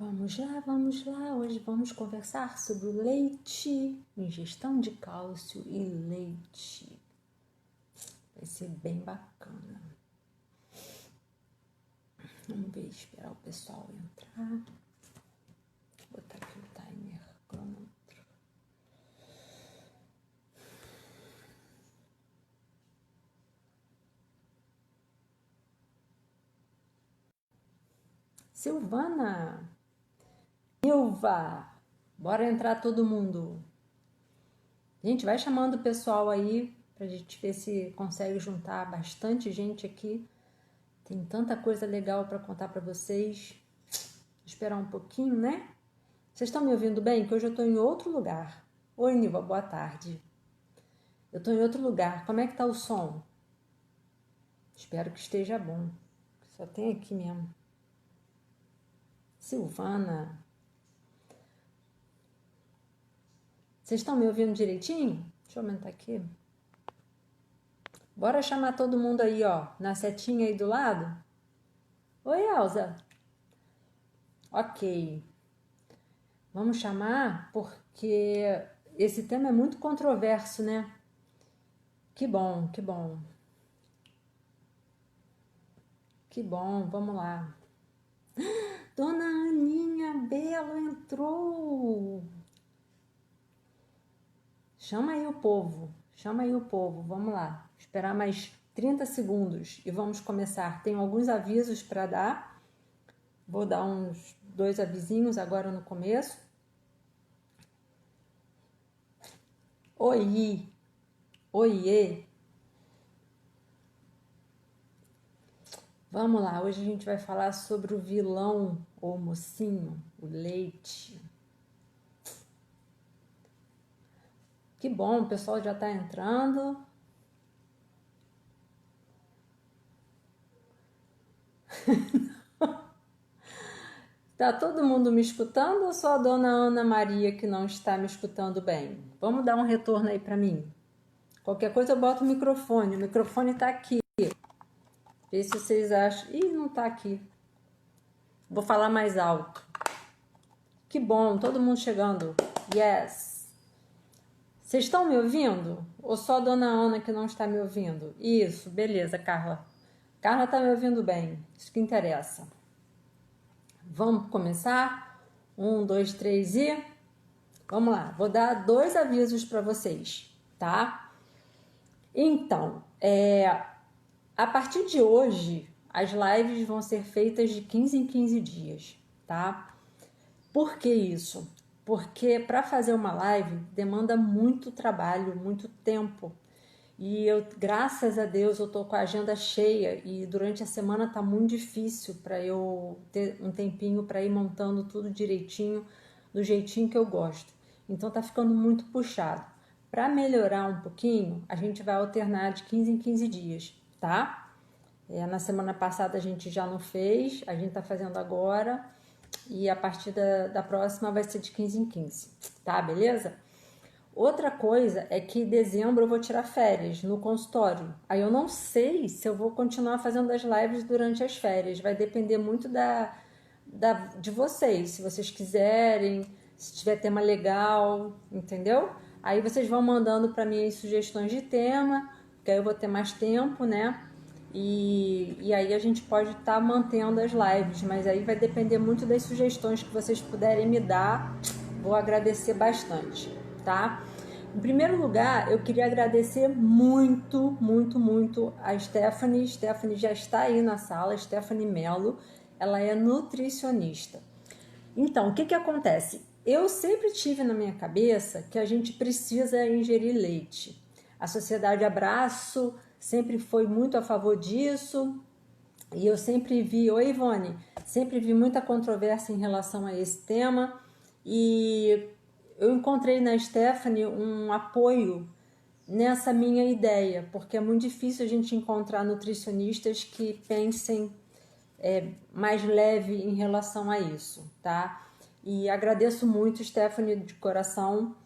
Vamos lá. Hoje vamos conversar sobre o leite, ingestão de cálcio e leite. Vai ser bem bacana. Vamos ver, esperar o pessoal entrar. Vou botar aqui o timer, cronômetro. Silvana, Ilva, bora entrar todo mundo. Gente, vai chamando o pessoal aí pra gente ver se consegue juntar bastante gente aqui. Tem tanta coisa legal para contar para vocês. Vou esperar um pouquinho, né? Vocês estão me ouvindo bem? Que hoje eu estou em outro lugar. Oi, Nilva, boa tarde. Eu estou em outro lugar. Como é que tá o som? Espero que esteja bom. Só tem aqui mesmo. Silvana. Vocês estão me ouvindo direitinho? Deixa eu aumentar aqui. Bora chamar todo mundo aí, ó, na setinha aí do lado. Oi, Elza. Ok. Vamos chamar porque esse tema é muito controverso, né? Que bom, que bom. Que bom, vamos lá. Dona Aninha Belo entrou. Chama aí o povo, vamos lá. Esperar mais 30 segundos e vamos começar. Tenho alguns avisos para dar. Vou dar uns 2 avisinhos agora no começo. Oi, oiê. Vamos lá, hoje a gente vai falar sobre o vilão ou mocinho, o leite. Que bom, o pessoal já está entrando. Tá todo mundo me escutando ou só a dona Ana Maria que não está me escutando bem? Vamos dar um retorno aí para mim. Qualquer coisa eu boto o microfone tá aqui. Vê se vocês acham. Ih, não tá aqui. Vou falar mais alto. Que bom, todo mundo chegando. Yes. Vocês estão me ouvindo? Ou só a dona Ana que não está me ouvindo? Isso, beleza, Carla. Carla tá me ouvindo bem, isso que interessa. Vamos começar? 1, 2, 3 e... Vamos lá, vou dar 2 avisos para vocês, tá? Então, a partir de hoje, as lives vão ser feitas de 15 em 15 dias, tá? Por que isso? Porque para fazer uma live demanda muito trabalho, muito tempo. E eu, graças a Deus, eu tô com a agenda cheia e durante a semana tá muito difícil para eu ter um tempinho para ir montando tudo direitinho, do jeitinho que eu gosto. Então tá ficando muito puxado. Para melhorar um pouquinho, a gente vai alternar de 15 em 15 dias, tá? Na semana passada a gente já não fez, a gente tá fazendo agora e a partir da próxima vai ser de 15 em 15, tá? Beleza? Outra coisa é que em dezembro eu vou tirar férias no consultório. Aí eu não sei se eu vou continuar fazendo as lives durante as férias. Vai depender muito de vocês. Se vocês quiserem, se tiver tema legal, entendeu? Aí vocês vão mandando para mim sugestões de tema, que aí eu vou ter mais tempo, né? E aí a gente pode estar mantendo as lives, mas aí vai depender muito das sugestões que vocês puderem me dar. Vou agradecer bastante, tá? Em primeiro lugar, eu queria agradecer muito, muito, muito a Stephanie. Stephanie já está aí na sala, Stephanie Mello. Ela é nutricionista. Então, o que acontece? Eu sempre tive na minha cabeça que a gente precisa ingerir leite. A Sociedade Abraço sempre foi muito a favor disso. E eu sempre vi, oi Ivone, sempre vi muita controvérsia em relação a esse tema. E eu encontrei na Stephanie um apoio nessa minha ideia, porque é muito difícil a gente encontrar nutricionistas que pensem mais leve em relação a isso, tá? E agradeço muito, Stephanie, de coração.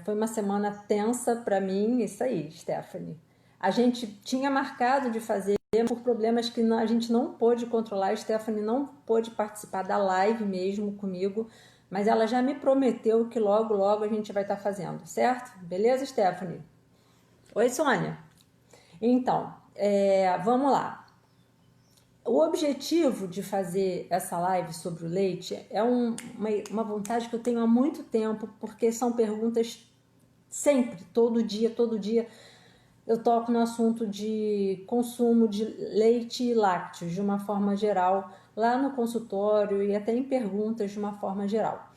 Foi uma semana tensa para mim, isso aí, Stephanie. A gente tinha marcado de fazer por problemas que a gente não pôde controlar. A Stephanie não pôde participar da live mesmo comigo, mas ela já me prometeu que logo, logo a gente vai estar fazendo, certo? Beleza, Stephanie? Oi, Sônia. Então, vamos lá. O objetivo de fazer essa live sobre o leite é uma vontade que eu tenho há muito tempo, porque são perguntas sempre, todo dia eu toco no assunto de consumo de leite e lácteos de uma forma geral, lá no consultório e até em perguntas de uma forma geral.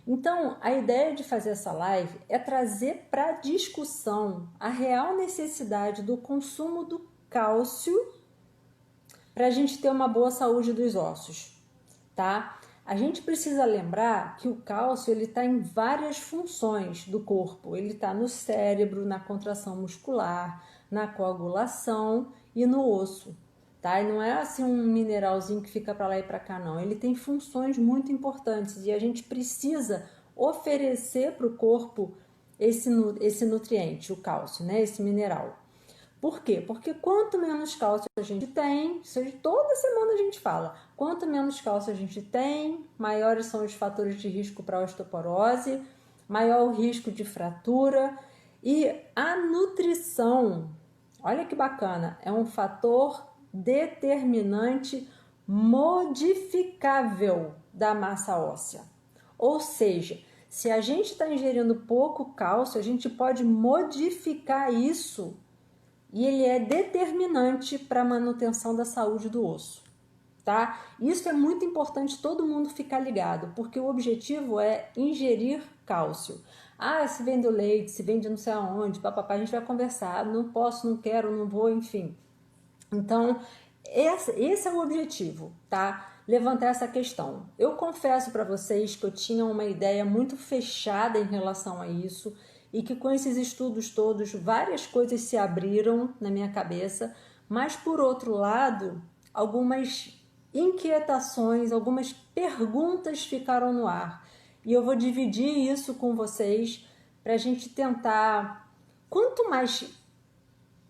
Então, a ideia de fazer essa live é trazer para discussão a real necessidade do consumo do cálcio para a gente ter uma boa saúde dos ossos, tá? A gente precisa lembrar que o cálcio ele está em várias funções do corpo. Ele está no cérebro, na contração muscular, na coagulação e no osso, tá? E não é assim um mineralzinho que fica para lá e para cá, não. Ele tem funções muito importantes e a gente precisa oferecer para o corpo esse nutriente, o cálcio, né? Esse mineral. Por quê? Porque quanto menos cálcio a gente tem, isso toda semana a gente fala, quanto menos cálcio a gente tem, maiores são os fatores de risco para osteoporose, maior o risco de fratura. E a nutrição, olha que bacana, é um fator determinante modificável da massa óssea. Ou seja, se a gente está ingerindo pouco cálcio, a gente pode modificar isso e ele é determinante para a manutenção da saúde do osso, tá? Isso é muito importante todo mundo ficar ligado, porque o objetivo é ingerir cálcio. Ah, se vende o leite, se vende não sei aonde, papapá, a gente vai conversar, não posso, não quero, não vou, enfim. Então, esse é o objetivo, tá? Levantar essa questão. Eu confesso para vocês que eu tinha uma ideia muito fechada em relação a isso, e que com esses estudos todos, várias coisas se abriram na minha cabeça, mas por outro lado, algumas inquietações, algumas perguntas ficaram no ar. E eu vou dividir isso com vocês para a gente tentar, quanto mais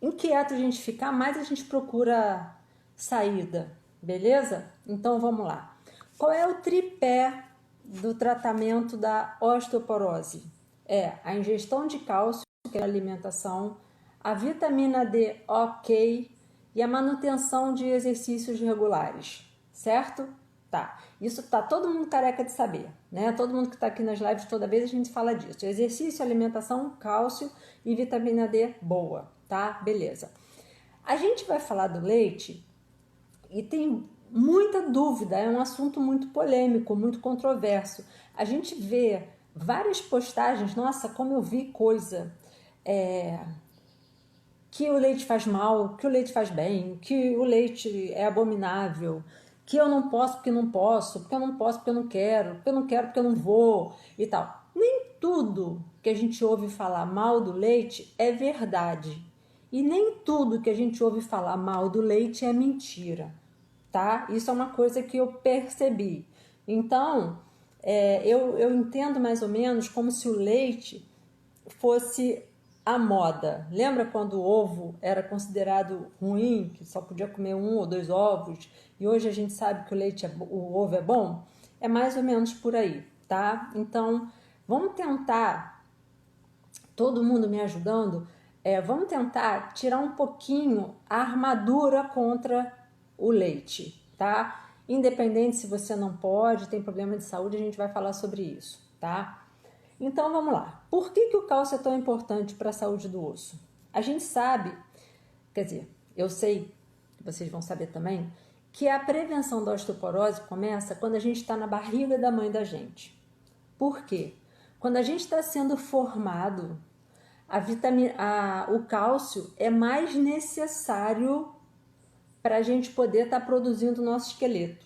inquieto a gente ficar, mais a gente procura saída, beleza? Então vamos lá. Qual é o tripé do tratamento da osteoporose? É a ingestão de cálcio, que é a alimentação, a vitamina D ok e a manutenção de exercícios regulares, certo? Tá, isso tá todo mundo careca de saber, né? Todo mundo que tá aqui nas lives, toda vez a gente fala disso. Exercício, alimentação, cálcio e vitamina D boa, tá? Beleza. A gente vai falar do leite e tem muita dúvida, é um assunto muito polêmico, muito controverso. A gente vê várias postagens, nossa, como eu vi coisa, que o leite faz mal, que o leite faz bem, que o leite é abominável, que eu não posso porque não posso, porque eu não posso porque eu não quero, porque eu não quero porque eu não vou e tal. Nem tudo que a gente ouve falar mal do leite é verdade. E nem tudo que a gente ouve falar mal do leite é mentira, tá? Isso é uma coisa que eu percebi. Então, eu entendo mais ou menos como se o leite fosse a moda. Lembra quando o ovo era considerado ruim, que só podia comer 1 ou 2 ovos, e hoje a gente sabe que o ovo é bom? É mais ou menos por aí, tá? Então, vamos tentar, todo mundo me ajudando, vamos tentar tirar um pouquinho a armadura contra o leite, tá? Independente se você não pode, tem problema de saúde, a gente vai falar sobre isso, tá? Então vamos lá. Por que o cálcio é tão importante para a saúde do osso? A gente sabe, quer dizer, eu sei, vocês vão saber também, que a prevenção da osteoporose começa quando a gente está na barriga da mãe da gente. Por quê? Quando a gente está sendo formado, o cálcio é mais necessário para a gente poder estar produzindo o nosso esqueleto.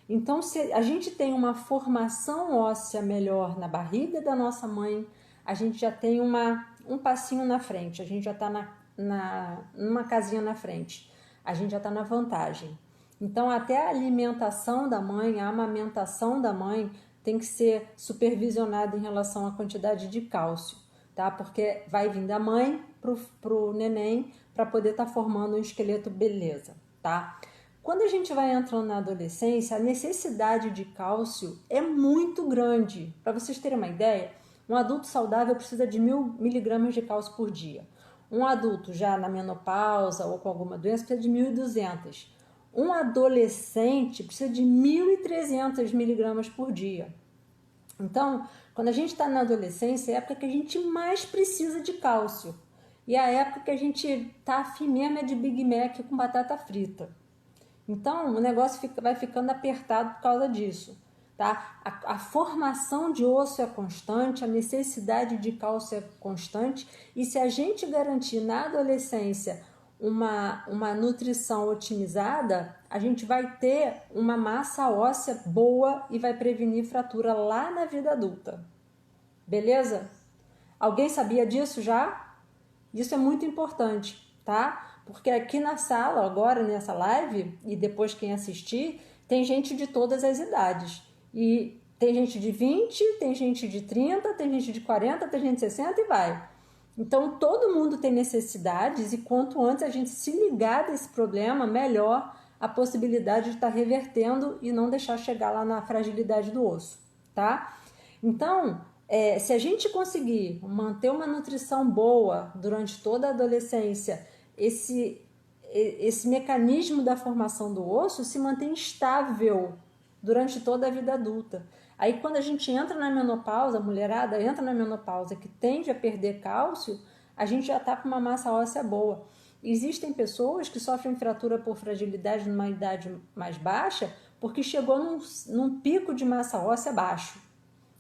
Então, se a gente tem uma formação óssea melhor na barriga da nossa mãe, a gente já tem um passinho na frente, a gente já está numa casinha na frente, a gente já está na vantagem. Então, até a alimentação da mãe, a amamentação da mãe tem que ser supervisionada em relação à quantidade de cálcio, tá? Porque vai vir da mãe pro neném para poder estar formando um esqueleto beleza, tá? Quando a gente vai entrando na adolescência, a necessidade de cálcio é muito grande. Para vocês terem uma ideia, um adulto saudável precisa de 1.000 miligramas de cálcio por dia. Um adulto já na menopausa ou com alguma doença precisa de 1.200. Um adolescente precisa de 1.300 miligramas por dia. Então, quando a gente está na adolescência, é a época que a gente mais precisa de cálcio. E a época que a gente tá afim mesmo é de Big Mac com batata frita. Então, o negócio vai ficando apertado por causa disso. Tá? A formação de osso é constante, a necessidade de cálcio é constante, e se a gente garantir na adolescência uma nutrição otimizada, a gente vai ter uma massa óssea boa e vai prevenir fratura lá na vida adulta. Beleza? Alguém sabia disso já? Isso é muito importante, tá? Porque aqui na sala, agora nessa live, e depois quem assistir, tem gente de todas as idades. E tem gente de 20, tem gente de 30, tem gente de 40, tem gente de 60 e vai. Então, todo mundo tem necessidades e quanto antes a gente se ligar desse problema, melhor a possibilidade de estar revertendo e não deixar chegar lá na fragilidade do osso, tá? Então, se a gente conseguir manter uma nutrição boa durante toda a adolescência, esse mecanismo da formação do osso se mantém estável durante toda a vida adulta. Aí quando a gente entra na menopausa, a mulherada entra na menopausa que tende a perder cálcio, a gente já está com uma massa óssea boa. Existem pessoas que sofrem fratura por fragilidade numa idade mais baixa porque chegou num pico de massa óssea baixo,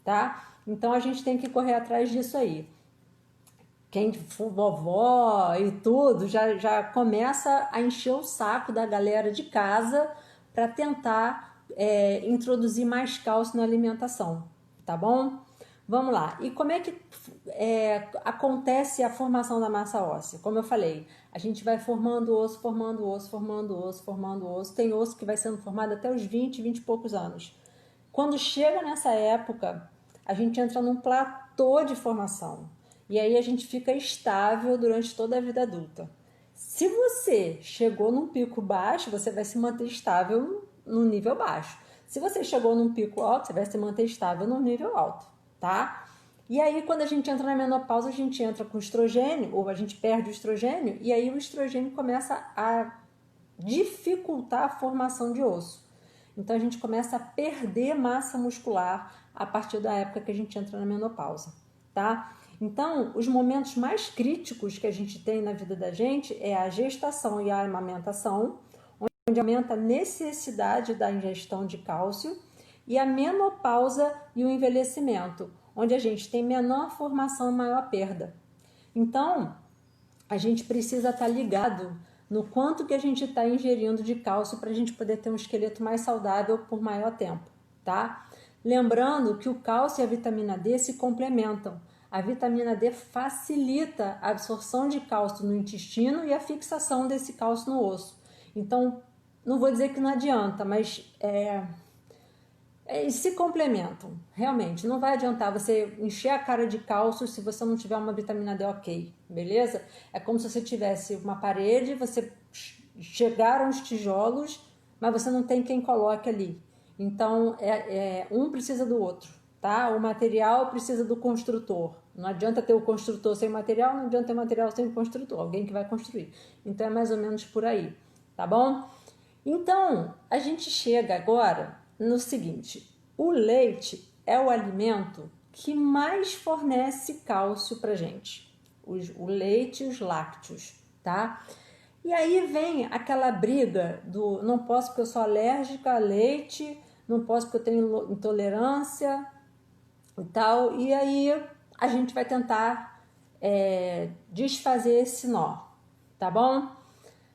tá? Então a gente tem que correr atrás disso aí. Quem for vovó e tudo já começa a encher o saco da galera de casa para tentar introduzir mais cálcio na alimentação, tá bom? Vamos lá. E como é que acontece a formação da massa óssea? Como eu falei, a gente vai formando osso, formando osso, formando osso, formando osso. Tem osso que vai sendo formado até os 20 e poucos anos. Quando chega nessa época, a gente entra num platô de formação. E aí a gente fica estável durante toda a vida adulta. Se você chegou num pico baixo, você vai se manter estável no nível baixo. Se você chegou num pico alto, você vai se manter estável no nível alto, tá? E aí, quando a gente entra na menopausa, a gente entra com estrogênio, ou a gente perde o estrogênio, e aí o estrogênio começa a dificultar a formação de osso. Então, a gente começa a perder massa muscular a partir da época que a gente entra na menopausa, tá? Então, os momentos mais críticos que a gente tem na vida da gente é a gestação e a amamentação, onde aumenta a necessidade da ingestão de cálcio, e a menopausa e o envelhecimento, onde a gente tem menor formação e maior perda. Então, a gente precisa estar ligado no quanto que a gente está ingerindo de cálcio para a gente poder ter um esqueleto mais saudável por maior tempo, tá? Lembrando que o cálcio e a vitamina D se complementam. A vitamina D facilita a absorção de cálcio no intestino e a fixação desse cálcio no osso. Então, não vou dizer que não adianta, mas se complementam, realmente. Não vai adiantar você encher a cara de cálcio se você não tiver uma vitamina D ok, beleza? É como se você tivesse uma parede, você chegaram os tijolos, mas você não tem quem coloque ali. Então, um precisa do outro, tá? O material precisa do construtor. Não adianta ter o construtor sem material, não adianta ter o material sem o construtor, alguém que vai construir. Então, é mais ou menos por aí, tá bom? Então, a gente chega agora no seguinte: o leite é o alimento que mais fornece cálcio pra gente. O leite e os lácteos, tá? E aí vem aquela briga do não posso porque eu sou alérgica a leite, não posso porque eu tenho intolerância e tal. E aí a gente vai tentar desfazer esse nó, tá bom?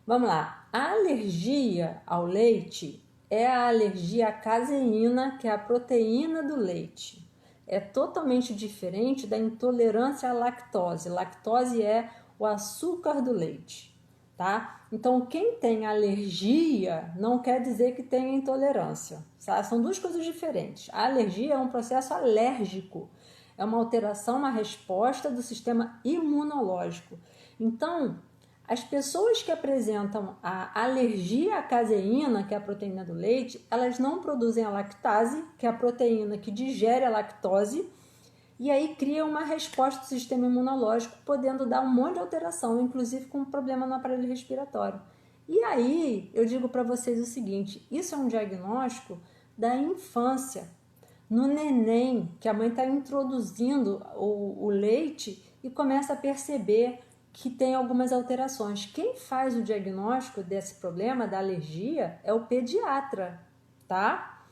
Vamos lá. A alergia ao leite é a alergia à caseína, que é a proteína do leite. É totalmente diferente da intolerância à lactose. Lactose é o açúcar do leite, tá? Então, quem tem alergia não quer dizer que tem intolerância, tá? São duas coisas diferentes. A alergia é um processo alérgico. é uma alteração, uma resposta do sistema imunológico. Então, as pessoas que apresentam a alergia à caseína, que é a proteína do leite, elas não produzem a lactase, que é a proteína que digere a lactose, e aí cria uma resposta do sistema imunológico, podendo dar um monte de alteração, inclusive com problema no aparelho respiratório. E aí eu digo para vocês o seguinte, isso é um diagnóstico da infância, no neném, que a mãe está introduzindo o leite e começa a perceber que tem algumas alterações. Quem faz o diagnóstico desse problema, da alergia, é o pediatra, tá?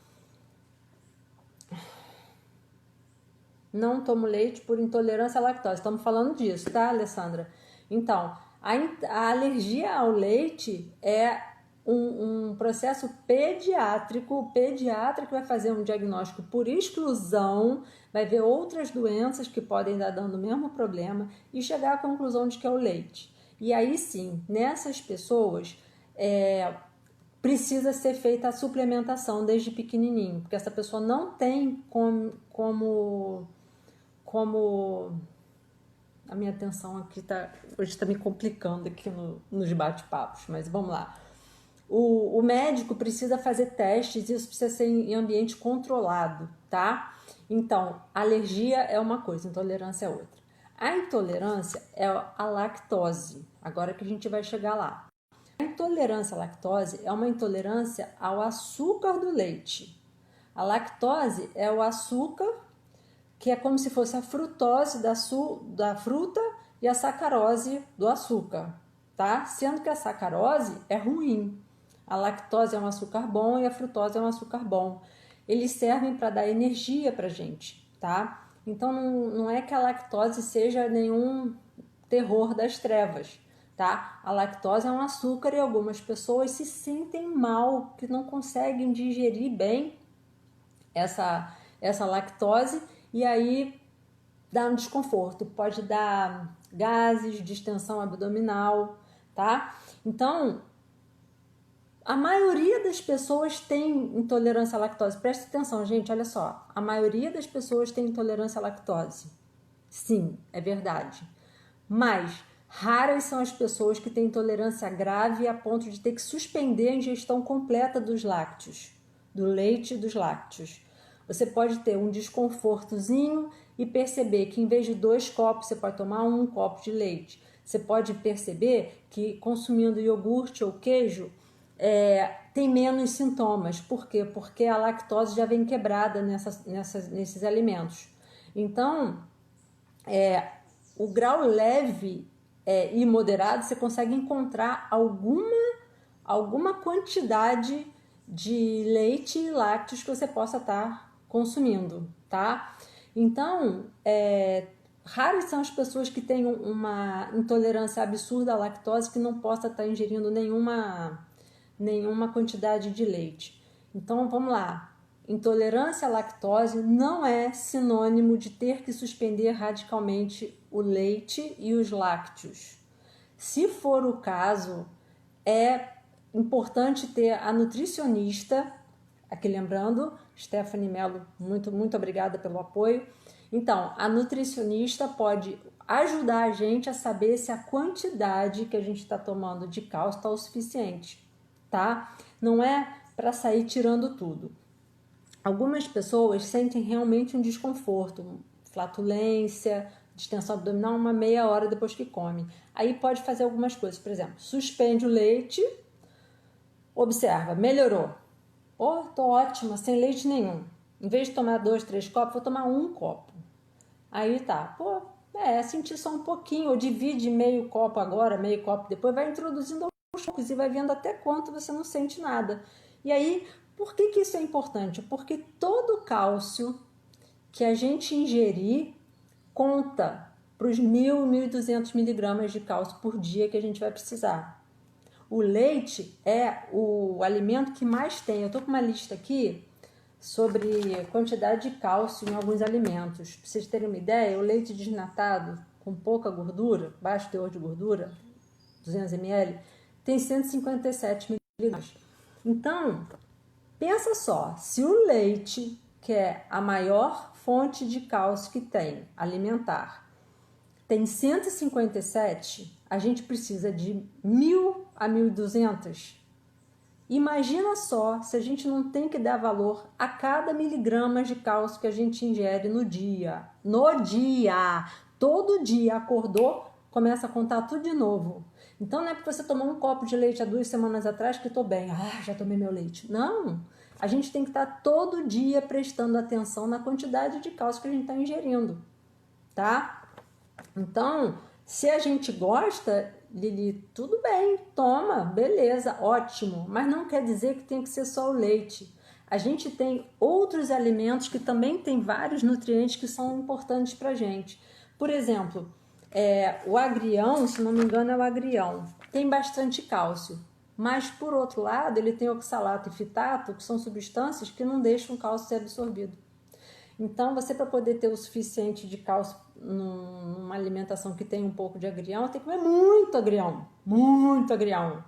Não tomo leite por intolerância à lactose. Estamos falando disso, tá, Alessandra? Então, a alergia ao leite é um processo pediátrico. O pediatra que vai fazer um diagnóstico por exclusão, vai ver outras doenças que podem estar dando o mesmo problema e chegar à conclusão de que é o leite. E aí sim, nessas pessoas, precisa ser feita a suplementação desde pequenininho, porque essa pessoa não tem como a minha atenção aqui hoje está me complicando aqui nos bate-papos, mas vamos lá. O médico precisa fazer testes, isso precisa ser em ambiente controlado, tá? Então, alergia é uma coisa, intolerância é outra. A intolerância é a lactose, agora que a gente vai chegar lá. A intolerância à lactose é uma intolerância ao açúcar do leite. A lactose é o açúcar, que é como se fosse a frutose da fruta e a sacarose do açúcar, tá? Sendo que a sacarose é ruim. A lactose é um açúcar bom e a frutose é um açúcar bom. Eles servem para dar energia para a gente, tá? Então não é que a lactose seja nenhum terror das trevas, tá? A lactose é um açúcar e algumas pessoas se sentem mal, que não conseguem digerir bem essa lactose e aí dá um desconforto, pode dar gases, distensão abdominal, tá? Então, a maioria das pessoas tem intolerância à lactose. Presta atenção, gente, olha só. A maioria das pessoas tem intolerância à lactose. Sim, é verdade. Mas raras são as pessoas que têm intolerância grave a ponto de ter que suspender a ingestão completa dos lácteos, do leite e dos lácteos. Você pode ter um desconfortozinho e perceber que em vez de 2 copos, você pode tomar 1 copo de leite. Você pode perceber que consumindo iogurte ou queijo, tem menos sintomas. Por quê? Porque a lactose já vem quebrada nesses alimentos. Então, o grau leve e moderado, você consegue encontrar alguma quantidade de leite e lácteos que você possa estar consumindo, tá? Então, raras são as pessoas que têm uma intolerância absurda à lactose que não possa estar ingerindo nenhuma quantidade de leite. Então, vamos lá. Intolerância à lactose não é sinônimo de ter que suspender radicalmente o leite e os lácteos. Se for o caso, é importante ter a nutricionista, aqui lembrando, Stephanie Mello, muito obrigada pelo apoio. Então, a nutricionista pode ajudar a gente a saber se a quantidade que a gente está tomando de cálcio está o suficiente, tá? Não é para sair tirando tudo. Algumas pessoas sentem realmente um desconforto, flatulência, distensão abdominal, uma meia hora depois que come. Aí pode fazer algumas coisas, por exemplo, suspende o leite, observa, melhorou. Tô ótima, sem leite nenhum. Em vez de tomar 2, 3 copos, vou tomar 1 copo. Aí tá, sentir só um pouquinho, ou divide meio copo agora, meio copo depois, vai introduzindo aos poucos e vai vendo até quanto você não sente nada. E aí, por que isso é importante? Porque todo cálcio que a gente ingerir conta para os 1.000, 1.200 miligramas de cálcio por dia que a gente vai precisar. O leite é o alimento que mais tem. Eu estou com uma lista aqui sobre quantidade de cálcio em alguns alimentos. Para vocês terem uma ideia, o leite desnatado com pouca gordura, baixo teor de gordura, 200 ml, tem 157 miligramas. Então, pensa só, se o leite, que é a maior fonte de cálcio que tem, alimentar, tem 157, a gente precisa de 1.000 a 1.200. Imagina só se a gente não tem que dar valor a cada miligrama de cálcio que a gente ingere no dia. No dia! Todo dia acordou, começa a contar tudo de novo. Então não é porque você tomou um copo de leite há 2 semanas atrás que estou bem. Ah, já tomei meu leite. Não! A gente tem que estar todo dia prestando atenção na quantidade de cálcio que a gente está ingerindo, tá? Então, se a gente gosta, Lili, tudo bem, toma, beleza, ótimo. Mas não quer dizer que tem que ser só o leite. A gente tem outros alimentos que também têm vários nutrientes que são importantes para a gente. Por exemplo, o agrião, se não me engano é o agrião, tem bastante cálcio. Mas, por outro lado, ele tem oxalato e fitato, que são substâncias que não deixam o cálcio ser absorvido. Então, você para poder ter o suficiente de cálcio numa alimentação que tem um pouco de agrião, tem que comer muito agrião,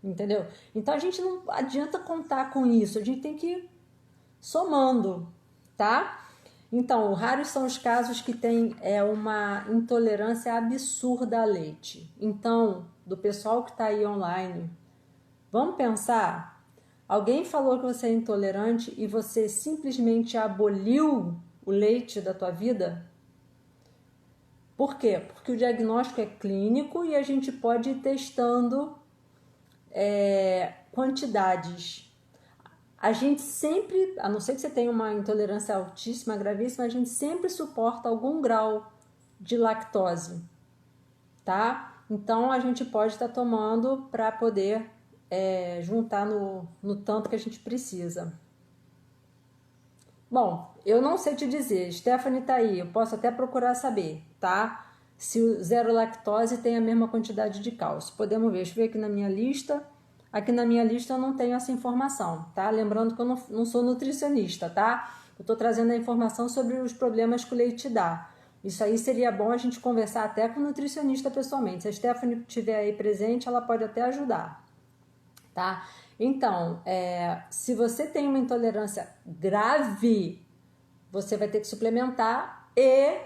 entendeu? Então, a gente não adianta contar com isso, a gente tem que ir somando, tá? Então, raros são os casos que tem uma intolerância absurda a leite. Então, do pessoal que está aí online, vamos pensar... Alguém falou que você é intolerante e você simplesmente aboliu o leite da tua vida? Por quê? Porque o diagnóstico é clínico e a gente pode ir testando quantidades. A gente sempre, a não ser que você tenha uma intolerância altíssima, gravíssima, a gente sempre suporta algum grau de lactose, tá? Então a gente pode estar tomando para poder juntar no tanto que a gente precisa. Bom, eu não sei te dizer, Stephanie tá aí, eu posso até procurar saber, tá? Se o zero lactose tem a mesma quantidade de cálcio. Podemos ver, deixa eu ver aqui na minha lista. Aqui na minha lista eu não tenho essa informação, tá? Lembrando que eu não sou nutricionista, tá? Eu tô trazendo a informação sobre os problemas que o leite dá. Isso aí seria bom a gente conversar até com o nutricionista pessoalmente. Se a Stephanie estiver aí presente, ela pode até ajudar. Tá? Então, se você tem uma intolerância grave, você vai ter que suplementar e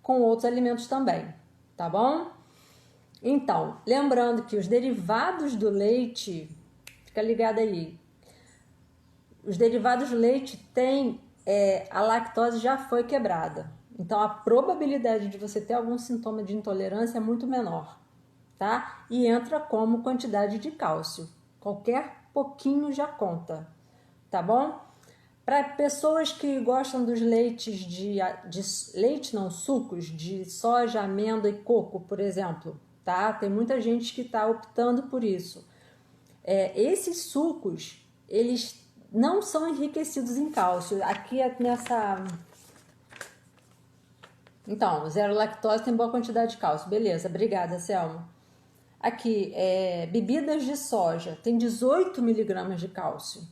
com outros alimentos também, tá bom? Então, lembrando que os derivados do leite, fica ligado aí, os derivados do leite têm, a lactose já foi quebrada, então a probabilidade de você ter algum sintoma de intolerância é muito menor, tá? E entra como quantidade de cálcio. Qualquer pouquinho já conta, tá bom? Para pessoas que gostam dos leites sucos de soja, amêndoa e coco, por exemplo, tá? Tem muita gente que está optando por isso. Esses sucos, eles não são enriquecidos em cálcio. Aqui nessa... Então, zero lactose tem boa quantidade de cálcio. Beleza, obrigada, Selma. Aqui, bebidas de soja, tem 18 miligramas de cálcio,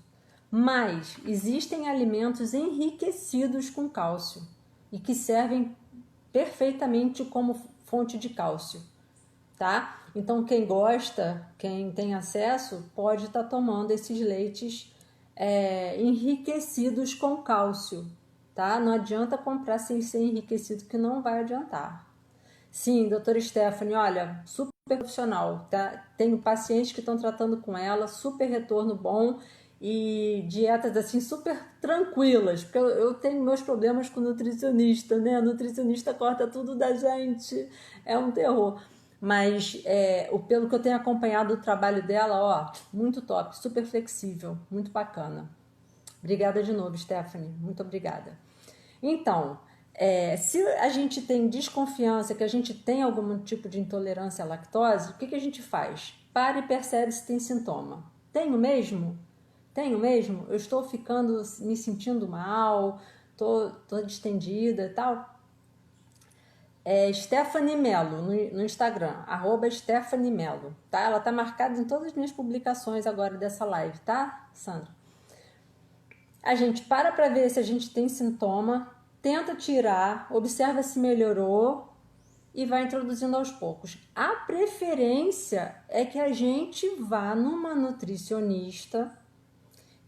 mas existem alimentos enriquecidos com cálcio e que servem perfeitamente como fonte de cálcio, tá? Então, quem gosta, quem tem acesso, pode estar tomando esses leites enriquecidos com cálcio, tá? Não adianta comprar sem ser enriquecido, que não vai adiantar. Sim, doutora Stephanie, olha, super profissional, tá? Tenho pacientes que estão tratando com ela, super retorno bom e dietas assim super tranquilas, porque eu tenho meus problemas com nutricionista, né? A nutricionista corta tudo da gente, é um terror. Mas pelo que eu tenho acompanhado o trabalho dela, ó, muito top, super flexível, muito bacana. Obrigada de novo, Stephanie, muito obrigada. Então, se a gente tem desconfiança que a gente tem algum tipo de intolerância à lactose, o que a gente faz? Para e percebe se tem sintoma. Tenho mesmo? Tenho mesmo? Eu estou me sentindo mal, tô distendida e tal? Stephanie Melo no Instagram, @Stephanie Melo, tá? Ela tá marcada em todas as minhas publicações agora dessa live, tá, Sandra? A gente para ver se a gente tem sintoma, tenta tirar, observa se melhorou e vai introduzindo aos poucos. A preferência é que a gente vá numa nutricionista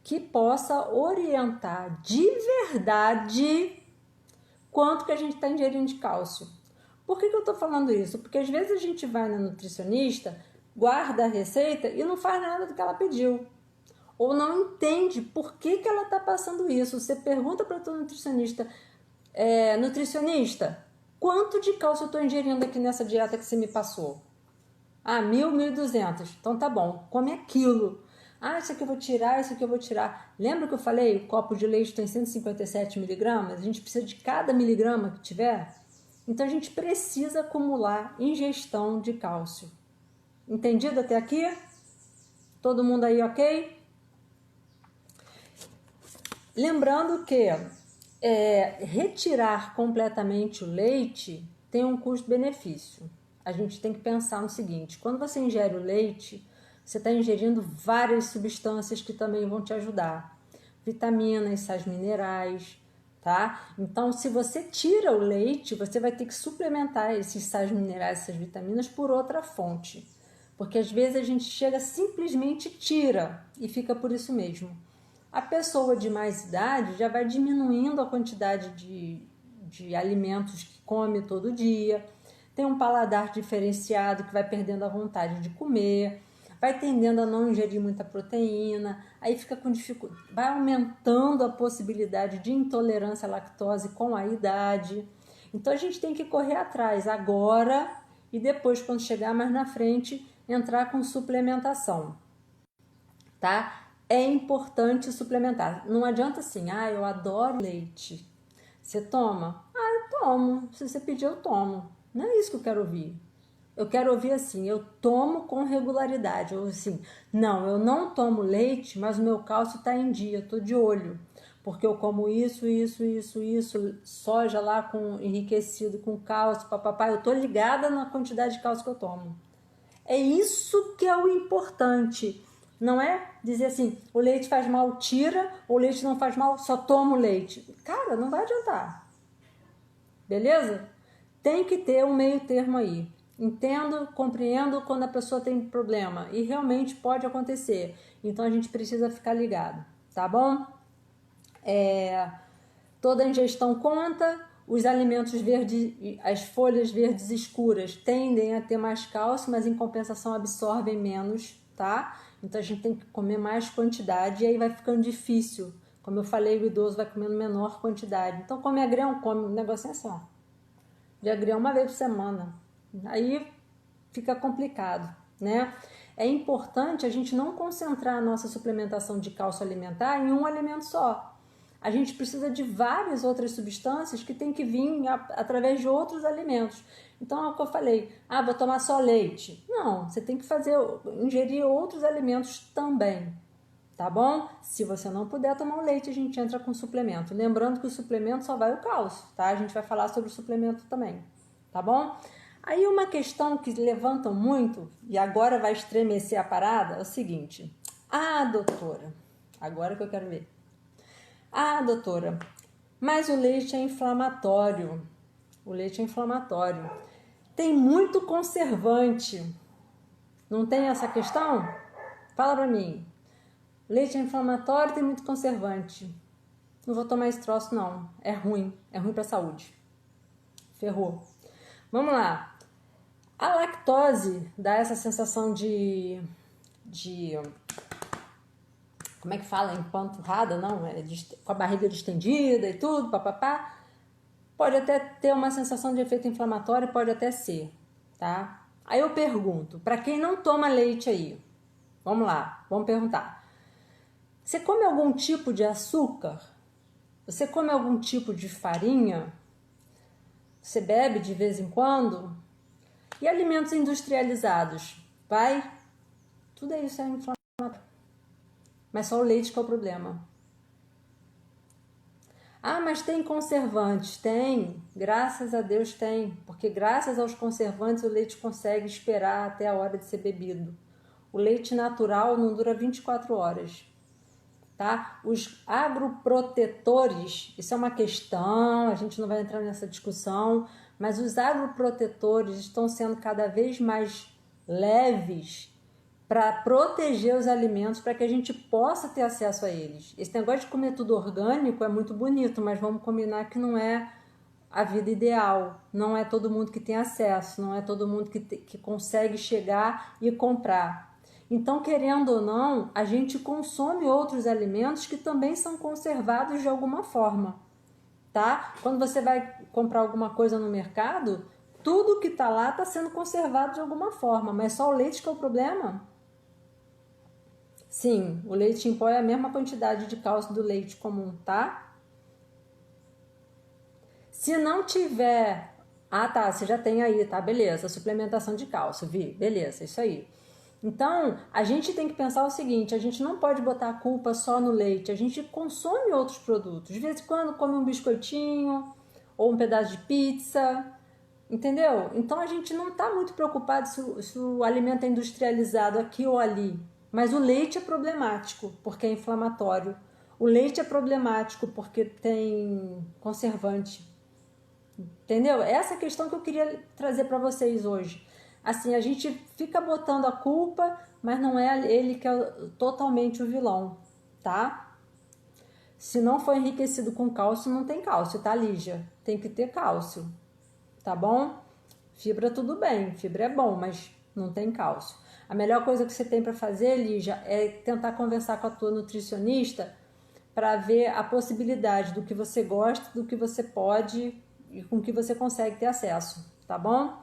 que possa orientar de verdade quanto que a gente está ingerindo de cálcio. Por que eu estou falando isso? Porque às vezes a gente vai na nutricionista, guarda a receita e não faz nada do que ela pediu. Ou não entende por que ela está passando isso. Você pergunta para o teu nutricionista, nutricionista, quanto de cálcio eu estou ingerindo aqui nessa dieta que você me passou? 1.000, 1.200. Então tá bom, come aquilo. Isso aqui eu vou tirar, isso aqui eu vou tirar. Lembra que eu falei, o copo de leite tem 157 miligramas? A gente precisa de cada miligrama que tiver. Então a gente precisa acumular ingestão de cálcio. Entendido até aqui? Todo mundo aí ok? Lembrando que retirar completamente o leite tem um custo-benefício. A gente tem que pensar no seguinte, quando você ingere o leite, você está ingerindo várias substâncias que também vão te ajudar. Vitaminas, sais minerais, tá? Então, se você tira o leite, você vai ter que suplementar esses sais minerais, essas vitaminas por outra fonte. Porque às vezes a gente chega, simplesmente tira e fica por isso mesmo. A pessoa de mais idade já vai diminuindo a quantidade de alimentos que come todo dia, tem um paladar diferenciado que vai perdendo a vontade de comer, vai tendendo a não ingerir muita proteína, aí fica com dificuldade, vai aumentando a possibilidade de intolerância à lactose com a idade. Então a gente tem que correr atrás agora e depois, quando chegar mais na frente, entrar com suplementação, tá? É importante suplementar. Não adianta assim, eu adoro leite. Você toma? Eu tomo. Se você pedir, eu tomo. Não é isso que eu quero ouvir. Eu quero ouvir assim, eu tomo com regularidade. Ou assim, não, eu não tomo leite, mas o meu cálcio está em dia, eu estou de olho. Porque eu como isso, soja lá enriquecido com cálcio, papapá. Eu estou ligada na quantidade de cálcio que eu tomo. É isso que é o importante. Não é dizer assim, o leite faz mal, tira, o leite não faz mal, só toma o leite. Cara, não vai adiantar. Beleza? Tem que ter um meio termo aí. Entendo, compreendo quando a pessoa tem problema. E realmente pode acontecer. Então a gente precisa ficar ligado, tá bom? Toda ingestão conta. Os alimentos verdes, as folhas verdes escuras tendem a ter mais cálcio, mas em compensação absorvem menos, tá? Então a gente tem que comer mais quantidade e aí vai ficando difícil. Como eu falei, o idoso vai comendo menor quantidade. Então come agrião, come um negocinho assim, ó. De agrião uma vez por semana. Aí fica complicado, né? É importante a gente não concentrar a nossa suplementação de cálcio alimentar em um alimento só. A gente precisa de várias outras substâncias que tem que vir através de outros alimentos. Então é o que eu falei, vou tomar só leite. Não, você tem que ingerir outros alimentos também, tá bom? Se você não puder tomar o leite, a gente entra com suplemento. Lembrando que o suplemento só vai o cálcio, tá? A gente vai falar sobre o suplemento também, tá bom? Aí uma questão que levantam muito, e agora vai estremecer a parada, é o seguinte. Doutora, agora que eu quero ver. Doutora, mas o leite é inflamatório. O leite é inflamatório. Tem muito conservante. Não tem essa questão? Fala pra mim. Leite é inflamatório, tem muito conservante. Não vou tomar esse troço, não. É ruim pra saúde. Ferrou. Vamos lá. A lactose dá essa sensação de como é que fala? Empanturrada, não? Com a barriga distendida e tudo, papapá. Pode até ter uma sensação de efeito inflamatório, pode até ser, tá? Aí eu pergunto, para quem não toma leite aí, vamos lá, vamos perguntar. Você come algum tipo de açúcar? Você come algum tipo de farinha? Você bebe de vez em quando? E alimentos industrializados? Vai? Tudo isso é inflamatório. Mas só o leite que é o problema. Mas tem conservantes? Tem, graças a Deus tem, porque graças aos conservantes o leite consegue esperar até a hora de ser bebido. O leite natural não dura 24 horas, tá? Os agroprotetores, isso é uma questão, a gente não vai entrar nessa discussão, mas os agroprotetores estão sendo cada vez mais leves para proteger os alimentos, para que a gente possa ter acesso a eles. Esse negócio de comer tudo orgânico é muito bonito, mas vamos combinar que não é a vida ideal. Não é todo mundo que tem acesso, não é todo mundo que consegue chegar e comprar. Então, querendo ou não, a gente consome outros alimentos que também são conservados de alguma forma, tá? Quando você vai comprar alguma coisa no mercado, tudo que tá lá tá sendo conservado de alguma forma, mas só o leite que é o problema? Sim, o leite em pó é a mesma quantidade de cálcio do leite comum, tá? Se não tiver... Ah, tá, você já tem aí, tá? Beleza, suplementação de cálcio, Vi, beleza, isso aí. Então, a gente tem que pensar o seguinte, a gente não pode botar a culpa só no leite, a gente consome outros produtos. De vez em quando come um biscoitinho ou um pedaço de pizza, entendeu? Então, a gente não está muito preocupado se o alimento é industrializado aqui ou ali. Mas o leite é problemático, porque é inflamatório. O leite é problemático, porque tem conservante. Entendeu? Essa é a questão que eu queria trazer para vocês hoje. Assim, a gente fica botando a culpa, mas não é ele que é totalmente o vilão, tá? Se não for enriquecido com cálcio, não tem cálcio, tá, Lígia? Tem que ter cálcio, tá bom? Fibra tudo bem, fibra é bom, mas não tem cálcio. A melhor coisa que você tem para fazer, Lígia, é tentar conversar com a tua nutricionista para ver a possibilidade do que você gosta, do que você pode e com que você consegue ter acesso, tá bom?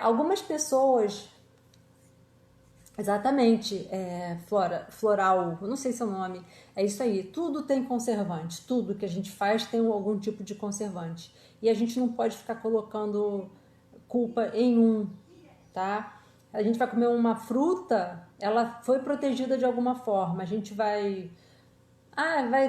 Algumas pessoas, exatamente, floral, eu não sei seu nome, é isso aí, tudo tem conservante, tudo que a gente faz tem algum tipo de conservante. E a gente não pode ficar colocando culpa em um, tá? A gente vai comer uma fruta, ela foi protegida de alguma forma, a gente vai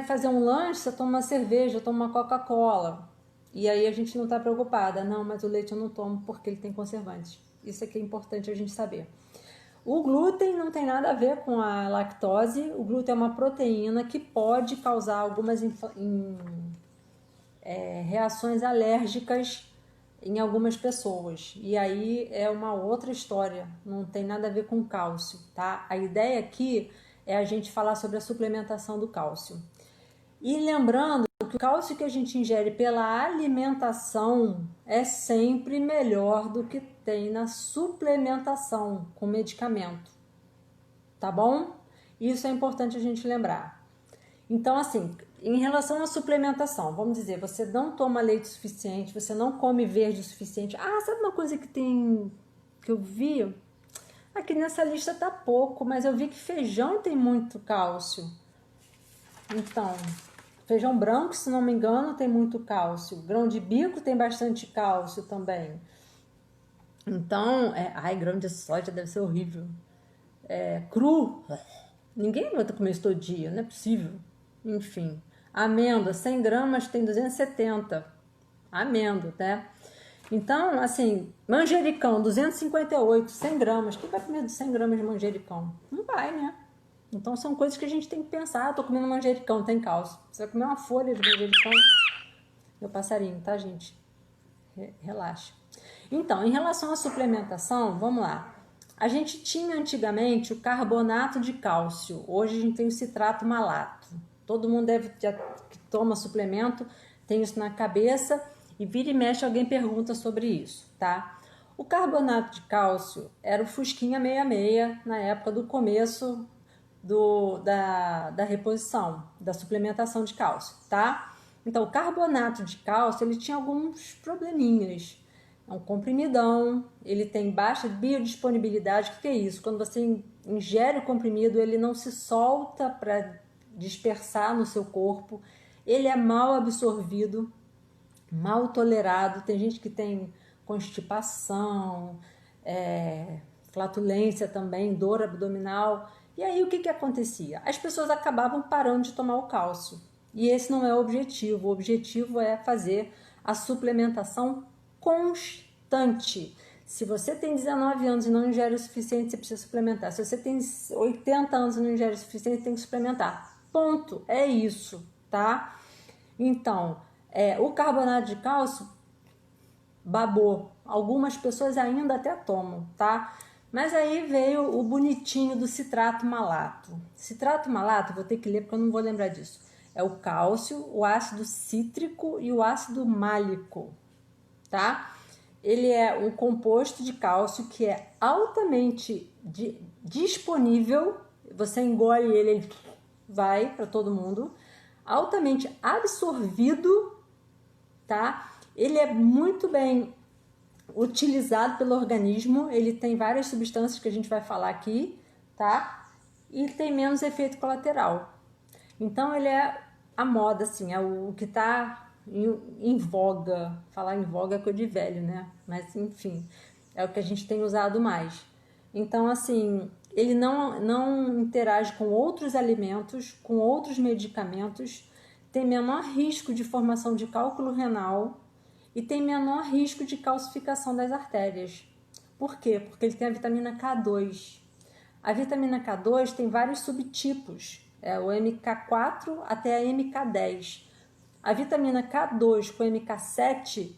fazer um lanche, você toma uma cerveja, toma uma Coca-Cola. E aí a gente não está preocupada. Não, mas o leite eu não tomo porque ele tem conservantes. Isso aqui é importante a gente saber. O glúten não tem nada a ver com a lactose. O glúten é uma proteína que pode causar algumas reações alérgicas em algumas pessoas. E aí é uma outra história. Não tem nada a ver com cálcio, tá? A ideia aqui é a gente falar sobre a suplementação do cálcio. E lembrando que o cálcio que a gente ingere pela alimentação é sempre melhor do que tem na suplementação com medicamento, tá bom? Isso é importante a gente lembrar. Então, assim, em relação à suplementação, vamos dizer, você não toma leite suficiente, você não come verde o suficiente. Ah, sabe uma coisa que eu vi? Aqui nessa lista tá pouco, mas eu vi que feijão tem muito cálcio. Então, feijão branco, se não me engano, tem muito cálcio. Grão de bico tem bastante cálcio também. Então, grão de soja deve ser horrível. Cru, ninguém aguenta comer isso todo dia, não é possível. Enfim, amêndoa, 100 gramas tem 270. Amêndoa, né? Então, assim, manjericão, 258, 100 gramas. Quem vai comer 100 gramas de manjericão? Não vai, né? Então são coisas que a gente tem que pensar. Tô comendo manjericão, tem cálcio. Você vai comer uma folha de manjericão? Meu passarinho, tá, gente? Relaxa. Então, em relação à suplementação, vamos lá. A gente tinha antigamente o carbonato de cálcio. Hoje a gente tem o citrato malato. Todo mundo que toma suplemento tem isso na cabeça e vira e mexe alguém pergunta sobre isso, tá? O carbonato de cálcio era o Fusquinha 66 na época do começo da reposição, da suplementação de cálcio, tá? Então, o carbonato de cálcio, ele tinha alguns probleminhas. É um comprimidão, ele tem baixa biodisponibilidade. O que é isso? Quando você ingere o comprimido, ele não se solta para dispersar no seu corpo, ele é mal absorvido, mal tolerado. Tem gente que tem constipação, flatulência também, dor abdominal. E aí o que acontecia? As pessoas acabavam parando de tomar o cálcio. E esse não é o objetivo. O objetivo é fazer a suplementação constante. Se você tem 19 anos e não ingere o suficiente, você precisa suplementar. Se você tem 80 anos e não ingere o suficiente, tem que suplementar. Ponto. É isso, tá? Então, o carbonato de cálcio babou. Algumas pessoas ainda até tomam, tá? Mas aí veio o bonitinho do citrato malato. Citrato malato, vou ter que ler porque eu não vou lembrar disso. É o cálcio, o ácido cítrico e o ácido málico, tá? Ele é um composto de cálcio que é altamente disponível, você engole ele, ele vai para todo mundo, altamente absorvido, tá? Ele é muito bem utilizado pelo organismo, ele tem várias substâncias que a gente vai falar aqui, tá? E tem menos efeito colateral. Então ele é a moda, assim, é o que tá em voga. Falar em voga é coisa de velho, né? Mas enfim, é o que a gente tem usado mais. Então, assim, ele não interage com outros alimentos, com outros medicamentos, tem menor risco de formação de cálculo renal e tem menor risco de calcificação das artérias. Por quê? Porque ele tem a vitamina K2. A vitamina K2 tem vários subtipos, é o MK4 até a MK10. A vitamina K2 com MK7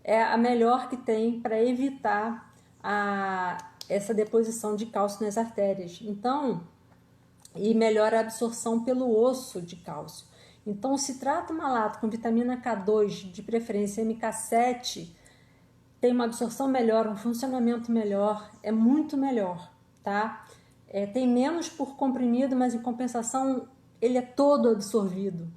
é a melhor que tem para evitar essa deposição de cálcio nas artérias. Então, e melhora a absorção pelo osso de cálcio. Então, o citrato malato com vitamina K2, de preferência MK7, tem uma absorção melhor, um funcionamento melhor, é muito melhor, tá? Tem menos por comprimido, mas em compensação ele é todo absorvido,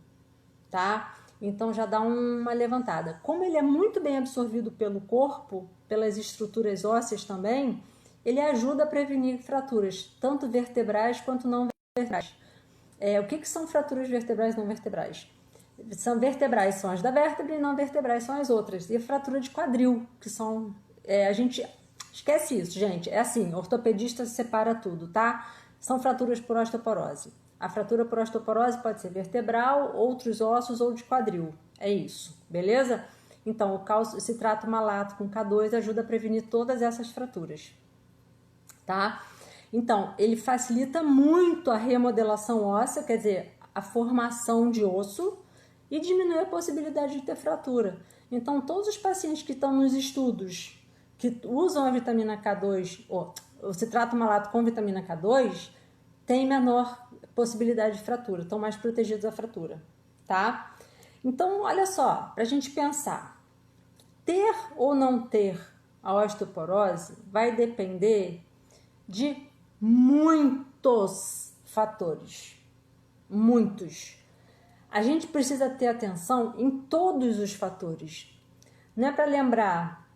tá? Então já dá uma levantada. Como ele é muito bem absorvido pelo corpo, pelas estruturas ósseas também, ele ajuda a prevenir fraturas, tanto vertebrais quanto não vertebrais. O que são fraturas vertebrais e não vertebrais? São vertebrais, são as da vértebra, e não vertebrais são as outras. E a fratura de quadril, que são... a gente esquece isso, gente. É assim, ortopedista separa tudo, tá? São fraturas por osteoporose. A fratura por osteoporose pode ser vertebral, outros ossos ou de quadril. É isso, beleza? Então, o citrato malato com K2 ajuda a prevenir todas essas fraturas, tá? Então, ele facilita muito a remodelação óssea, quer dizer, a formação de osso, e diminui a possibilidade de ter fratura. Então, todos os pacientes que estão nos estudos que usam a vitamina K2, ou o citrato malato com vitamina K2, têm menor possibilidade de fratura, estão mais protegidos da fratura, tá? Então, olha só, para a gente pensar, ter ou não ter a osteoporose vai depender de muitos fatores, muitos. A gente precisa ter atenção em todos os fatores. Não é para lembrar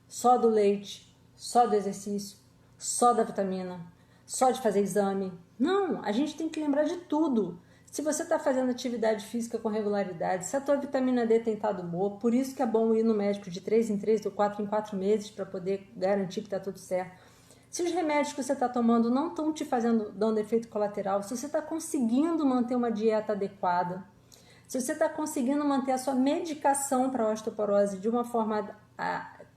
só do leite, só do exercício, só da vitamina, só de fazer exame. Não, a gente tem que lembrar de tudo. Se você está fazendo atividade física com regularidade, se a tua vitamina D tem estado boa, por isso que é bom ir no médico de 3 em 3 ou 4 em 4 meses para poder garantir que está tudo certo. Se os remédios que você está tomando não estão te dando efeito colateral, se você está conseguindo manter uma dieta adequada, se você está conseguindo manter a sua medicação para a osteoporose de uma forma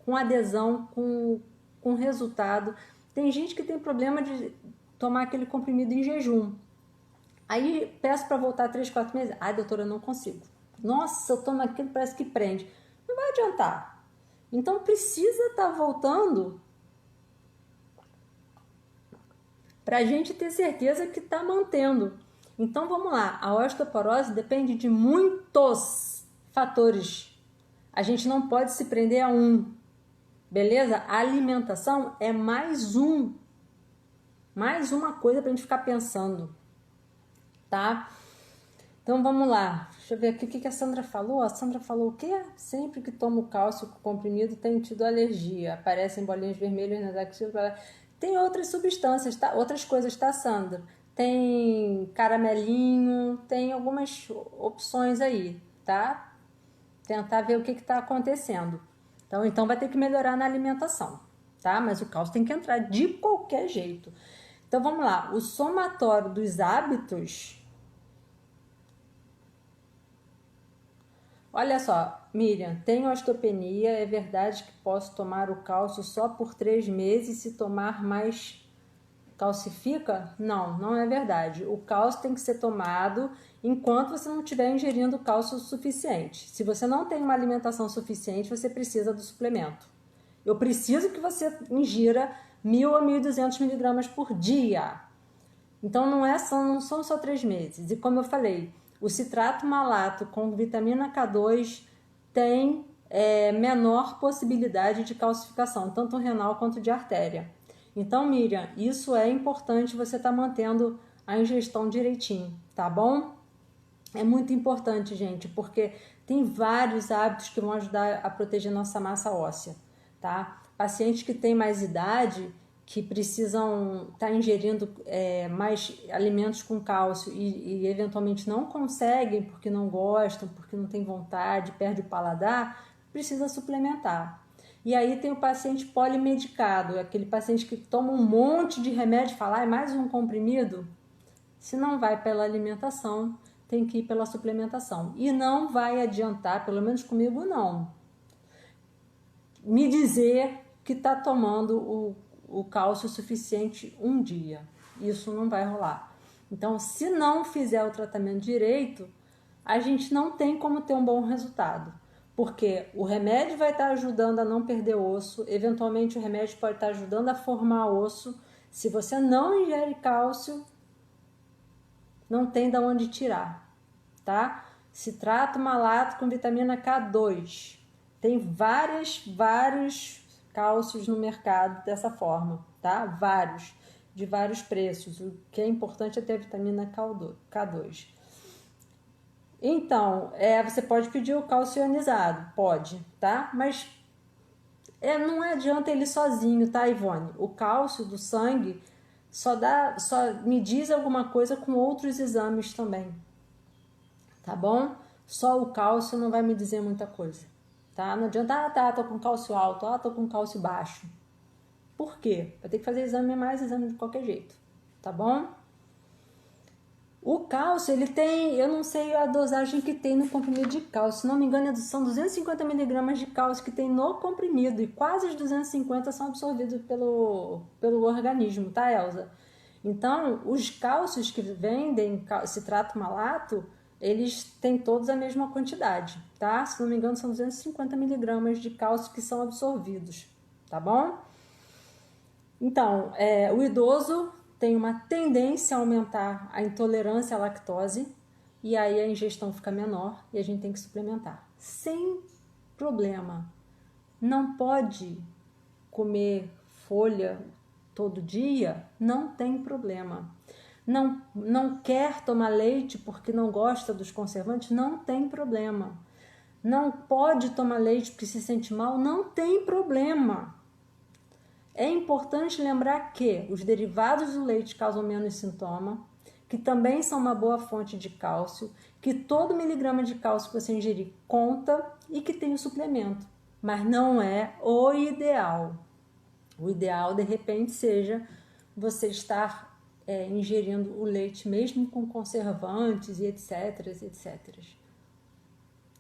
com adesão, com resultado. Tem gente que tem problema de tomar aquele comprimido em jejum. Aí peço para voltar 3, 4 meses. Ai, doutora, eu não consigo. Nossa, eu tomo aquilo, parece que prende. Não vai adiantar. Então precisa estar voltando para a gente ter certeza que está mantendo. Então vamos lá, a osteoporose depende de muitos fatores. A gente não pode se prender a um, beleza? A alimentação é mais uma coisa para a gente ficar pensando, tá? Então vamos lá, deixa eu ver aqui o que a Sandra falou. A Sandra falou o quê? Sempre que tomo cálcio comprimido tenho tido alergia, aparecem bolinhas vermelhas nas axilas. Tem outras substâncias, tá? Outras coisas, tá, Sandra? Tem caramelinho, tem algumas opções aí, tá? Tentar ver o que está acontecendo. Então vai ter que melhorar na alimentação, tá? Mas o cálcio tem que entrar de qualquer jeito. Então vamos lá, o somatório dos hábitos. Olha só, Miriam, tenho osteopenia, é verdade que posso tomar o cálcio só por 3 meses, se tomar mais calcifica? Não, não é verdade. O cálcio tem que ser tomado enquanto você não estiver ingerindo cálcio suficiente. Se você não tem uma alimentação suficiente, você precisa do suplemento. Eu preciso que você ingira 1.000 a 1.200 miligramas por dia. Então não são só 3 meses. E como eu falei, o citrato malato com vitamina K2 tem menor possibilidade de calcificação, tanto renal quanto de artéria. Então, Miriam, isso é importante você estar mantendo a ingestão direitinho, tá bom? É muito importante, gente, porque tem vários hábitos que vão ajudar a proteger nossa massa óssea, tá? Pacientes que têm mais idade, que precisam estar ingerindo mais alimentos com cálcio e eventualmente não conseguem porque não gostam, porque não tem vontade, perde o paladar, precisa suplementar. E aí tem o paciente polimedicado, aquele paciente que toma um monte de remédio e fala, mais um comprimido? Se não vai pela alimentação, tem que ir pela suplementação. E não vai adiantar, pelo menos comigo não, me dizer que está tomando o cálcio suficiente um dia. Isso não vai rolar. Então, se não fizer o tratamento direito, a gente não tem como ter um bom resultado. Porque o remédio vai estar ajudando a não perder osso, eventualmente o remédio pode estar ajudando a formar osso. Se você não ingere cálcio, não tem de onde tirar, tá? Citrato malato com vitamina K2. Tem vários cálcios no mercado dessa forma, tá? Vários, de vários preços. O que é importante é ter a vitamina K2. Então, você pode pedir o cálcio ionizado, pode, tá? Mas não adianta ele sozinho, tá, Ivone? O cálcio do sangue só me diz alguma coisa com outros exames também, tá bom? Só o cálcio não vai me dizer muita coisa, tá? Não adianta, tô com cálcio alto, tô com cálcio baixo. Por quê? Vai ter que fazer mais exame de qualquer jeito, tá bom? O cálcio, ele tem, eu não sei a dosagem que tem no comprimido de cálcio, se não me engano são 250 miligramas de cálcio que tem no comprimido e quase os 250 são absorvidos pelo organismo, tá, Elza? Então, os cálcios que vendem citrato malato, eles têm todos a mesma quantidade, tá? Se não me engano são 250 miligramas de cálcio que são absorvidos, tá bom? Então, o idoso tem uma tendência a aumentar a intolerância à lactose e aí a ingestão fica menor e a gente tem que suplementar. Sem problema. Não pode comer folha todo dia? Não tem problema. Não quer tomar leite porque não gosta dos conservantes? Não tem problema. Não pode tomar leite porque se sente mal? Não tem problema. É importante lembrar que os derivados do leite causam menos sintoma, que também são uma boa fonte de cálcio, que todo miligrama de cálcio que você ingerir conta e que tem o suplemento, mas não é o ideal. O ideal, de repente, seja você estar ingerindo o leite mesmo com conservantes e etc, etc.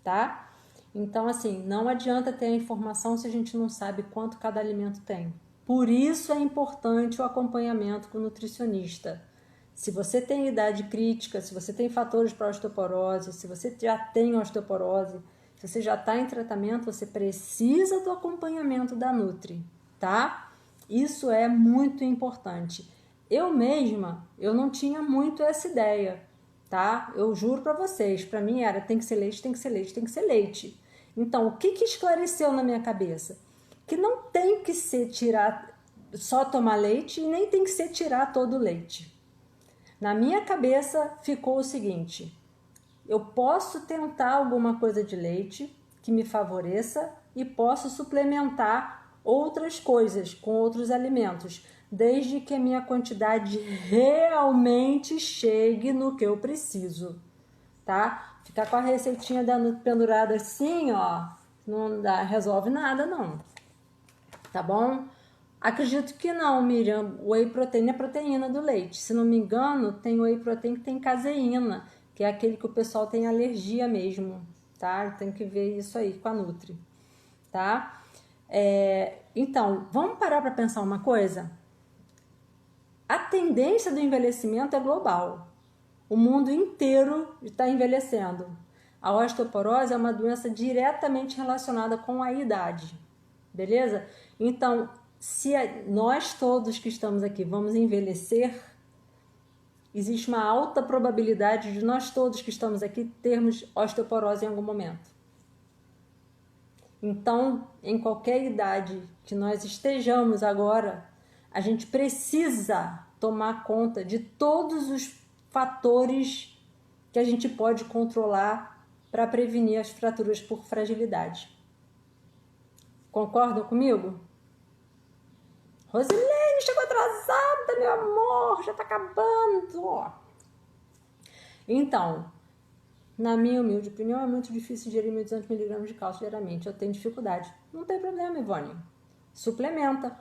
Tá? Então, assim, não adianta ter a informação se a gente não sabe quanto cada alimento tem. Por isso é importante o acompanhamento com o nutricionista. Se você tem idade crítica, se você tem fatores para osteoporose, se você já tem osteoporose, se você já está em tratamento, você precisa do acompanhamento da Nutri, tá? Isso é muito importante. Eu mesma, eu não tinha muito essa ideia, tá? Eu juro para vocês, para mim era tem que ser leite, tem que ser leite, tem que ser leite. Então, o que esclareceu na minha cabeça? Que não tem que ser só tomar leite e nem tem que ser tirar todo o leite. Na minha cabeça ficou o seguinte, eu posso tentar alguma coisa de leite que me favoreça e posso suplementar outras coisas com outros alimentos, desde que a minha quantidade realmente chegue no que eu preciso, tá? Ficar com a receitinha pendurada assim, ó, não resolve nada não. Tá bom? Acredito que não, Miriam. Whey protein é proteína do leite. Se não me engano, tem whey protein que tem caseína, que é aquele que o pessoal tem alergia mesmo, tá? Tem que ver isso aí com a Nutri, tá? Então, vamos parar para pensar uma coisa? A tendência do envelhecimento é global. O mundo inteiro está envelhecendo. A osteoporose é uma doença diretamente relacionada com a idade, beleza? Então, se nós todos que estamos aqui vamos envelhecer, existe uma alta probabilidade de nós todos que estamos aqui termos osteoporose em algum momento. Então, em qualquer idade que nós estejamos agora, a gente precisa tomar conta de todos os fatores que a gente pode controlar para prevenir as fraturas por fragilidade. Concordam comigo? Rosilene, chegou atrasada, meu amor, já tá acabando. Então, na minha humilde opinião, é muito difícil ingerir 1.200 mg de cálcio diariamente. Eu tenho dificuldade. Não tem problema, Ivone. Suplementa.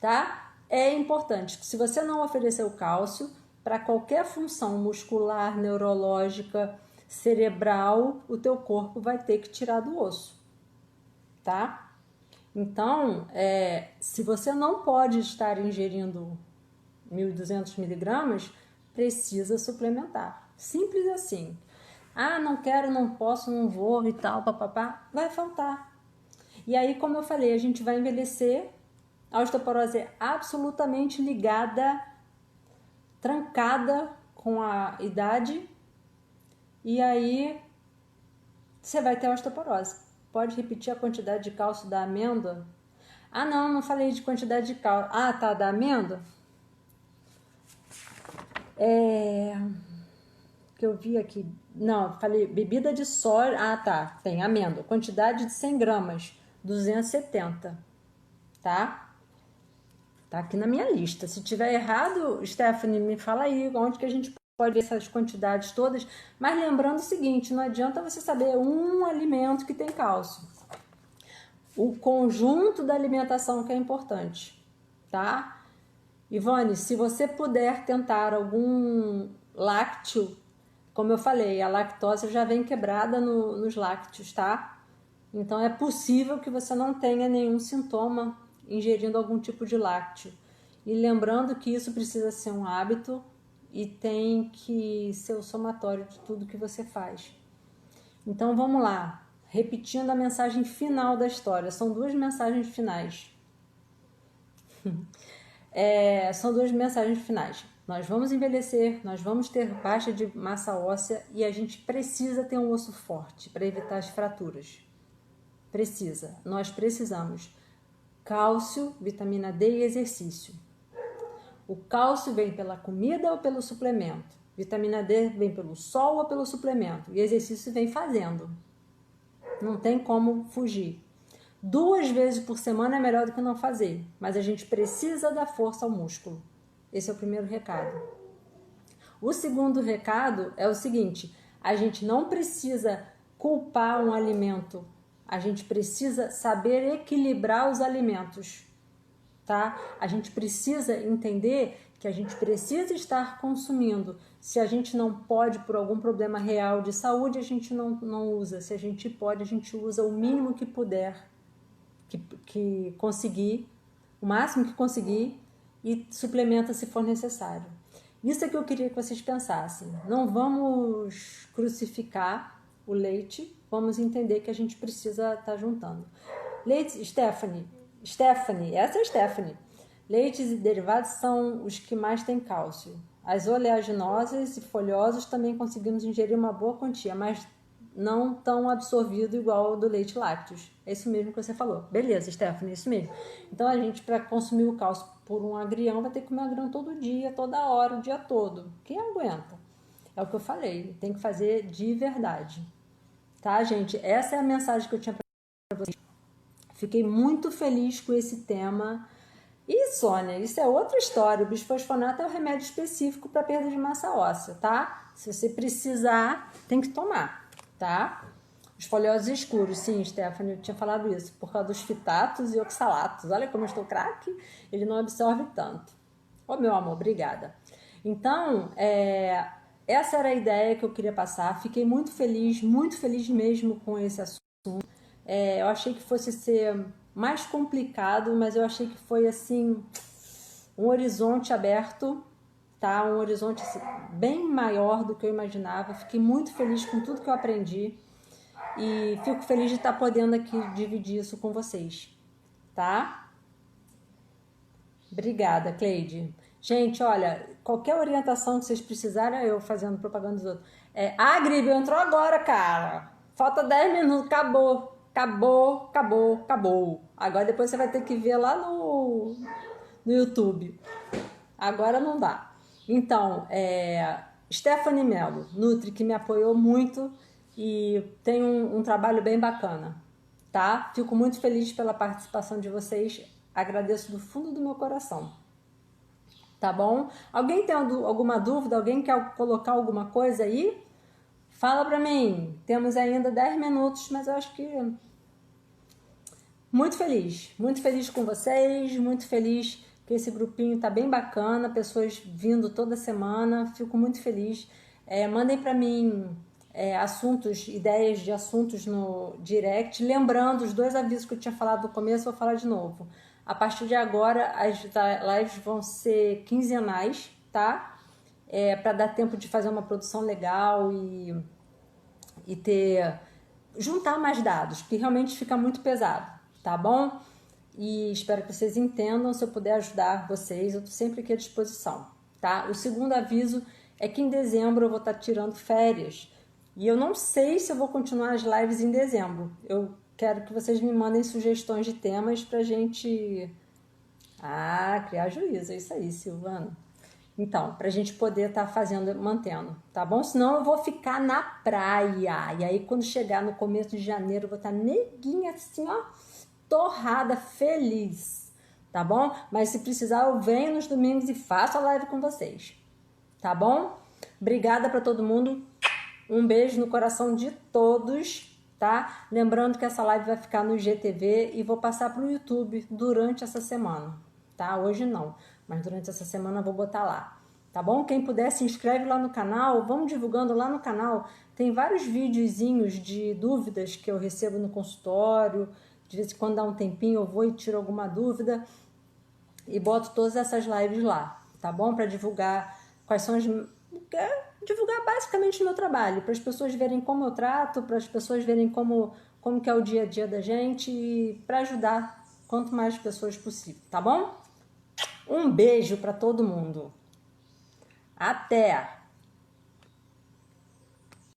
Tá? É importante que se você não oferecer o cálcio, para qualquer função muscular, neurológica, cerebral, o teu corpo vai ter que tirar do osso. Tá? Então, se você não pode estar ingerindo 1.200 miligramas, precisa suplementar. Simples assim. Ah, não quero, não posso, não vou e tal, papapá. Vai faltar. E aí, como eu falei, a gente vai envelhecer. A osteoporose é absolutamente ligada, trancada com a idade. E aí, você vai ter osteoporose. Pode repetir a quantidade de cálcio da amêndoa? Ah, não falei de quantidade de cálcio. Ah, tá, da amêndoa? Que eu vi aqui. Não, falei bebida de soja. Ah, tá, tem amêndoa. Quantidade de 100 gramas, 270. Tá? Tá aqui na minha lista. Se tiver errado, Stephanie, me fala aí onde que a gente pode ver essas quantidades todas. Mas lembrando o seguinte, não adianta você saber um alimento que tem cálcio. O conjunto da alimentação que é importante, tá? Ivone, se você puder tentar algum lácteo, como eu falei, a lactose já vem quebrada nos lácteos, tá? Então é possível que você não tenha nenhum sintoma ingerindo algum tipo de lácteo. E lembrando que isso precisa ser um hábito e tem que ser o somatório de tudo que você faz. Então vamos lá. Repetindo a mensagem final da história. São duas mensagens finais. São duas mensagens finais. Nós vamos envelhecer, nós vamos ter baixa de massa óssea e a gente precisa ter um osso forte para evitar as fraturas. Nós precisamos cálcio, vitamina D e exercício. O cálcio vem pela comida ou pelo suplemento. Vitamina D vem pelo sol ou pelo suplemento. E exercício vem fazendo. Não tem como fugir. 2 vezes por semana é melhor do que não fazer, mas a gente precisa dar força ao músculo. Esse é o primeiro recado. O segundo recado é o seguinte: a gente não precisa culpar um alimento, a gente precisa saber equilibrar os alimentos, tá? A gente precisa entender que a gente precisa estar consumindo. Se a gente não pode por algum problema real de saúde, a gente não usa. Se a gente pode, a gente usa o mínimo que puder, que conseguir, o máximo que conseguir, e suplementa se for necessário. Isso é que eu queria que vocês pensassem. Não vamos crucificar o leite, vamos entender que a gente precisa estar juntando. Leite, Stephanie, essa é a Stephanie. Leites e derivados são os que mais têm cálcio. As oleaginosas e folhosas também conseguimos ingerir uma boa quantia, mas não tão absorvido igual ao do leite lácteos. É isso mesmo que você falou. Beleza, Stephanie, é isso mesmo. Então a gente, para consumir o cálcio por um agrião, vai ter que comer agrião todo dia, toda hora, o dia todo. Quem aguenta? É o que eu falei, tem que fazer de verdade. Tá, gente? Essa é a mensagem que eu tinha para vocês. Fiquei muito feliz com esse tema. E, Sônia, isso é outra história. O bisfosfonato é um remédio específico para perda de massa óssea, tá? Se você precisar, tem que tomar, tá? Os folhosos escuros, sim, Stephanie, eu tinha falado isso, por causa dos fitatos e oxalatos. Olha como eu estou craque, ele não absorve tanto. Ô, meu amor, obrigada. Então, essa era a ideia que eu queria passar. Fiquei muito feliz mesmo com esse assunto. Eu achei que fosse ser mais complicado, mas eu achei que foi assim um horizonte aberto, tá? Um horizonte assim, bem maior do que eu imaginava. Fiquei muito feliz com tudo que eu aprendi e fico feliz de estar podendo aqui dividir isso com vocês, tá? Obrigada, Cleide. Gente, olha, qualquer orientação que vocês precisarem, eu fazendo propaganda dos outros. Grib, entrou agora, cara. Falta 10 minutos, acabou. Acabou, acabou, acabou. Agora depois você vai ter que ver lá no YouTube. Agora não dá. Então, Stephanie Mello, Nutri, que me apoiou muito e tem um trabalho bem bacana, tá? Fico muito feliz pela participação de vocês. Agradeço do fundo do meu coração. Tá bom? Alguém tem alguma dúvida? Alguém quer colocar alguma coisa aí? Fala pra mim. Temos ainda 10 minutos, mas eu acho que... Muito feliz com vocês, muito feliz que esse grupinho tá bem bacana, pessoas vindo toda semana, fico muito feliz. Mandem para mim ideias de assuntos no direct, lembrando os 2 avisos que eu tinha falado no começo, vou falar de novo. A partir de agora, as lives vão ser quinzenais, tá? Para dar tempo de fazer uma produção legal e juntar mais dados, que realmente fica muito pesado, tá bom? E espero que vocês entendam. Se eu puder ajudar vocês, eu tô sempre aqui à disposição, tá? O segundo aviso é que em dezembro eu vou estar tirando férias e eu não sei se eu vou continuar as lives em dezembro. Eu quero que vocês me mandem sugestões de temas pra gente criar juízo. É isso aí, Silvana. Então, pra gente poder estar mantendo, tá bom? Senão eu vou ficar na praia. E aí, quando chegar no começo de janeiro, eu vou estar neguinha assim, ó, torrada, feliz, tá bom? Mas se precisar, eu venho nos domingos e faço a live com vocês, tá bom? Obrigada para todo mundo. Um beijo no coração de todos, tá? Lembrando que essa live vai ficar no IGTV e vou passar pro YouTube durante essa semana, tá? Hoje não, mas durante essa semana eu vou botar lá, tá bom? Quem puder, se inscreve lá no canal, vamos divulgando lá no canal. Tem vários videozinhos de dúvidas que eu recebo no consultório. De vez em quando dá um tempinho, eu vou e tiro alguma dúvida e boto todas essas lives lá, tá bom? Para divulgar divulgar basicamente o meu trabalho, para as pessoas verem como eu trato, para as pessoas verem como que é o dia a dia da gente e para ajudar quanto mais pessoas possível, tá bom? Um beijo para todo mundo. Até!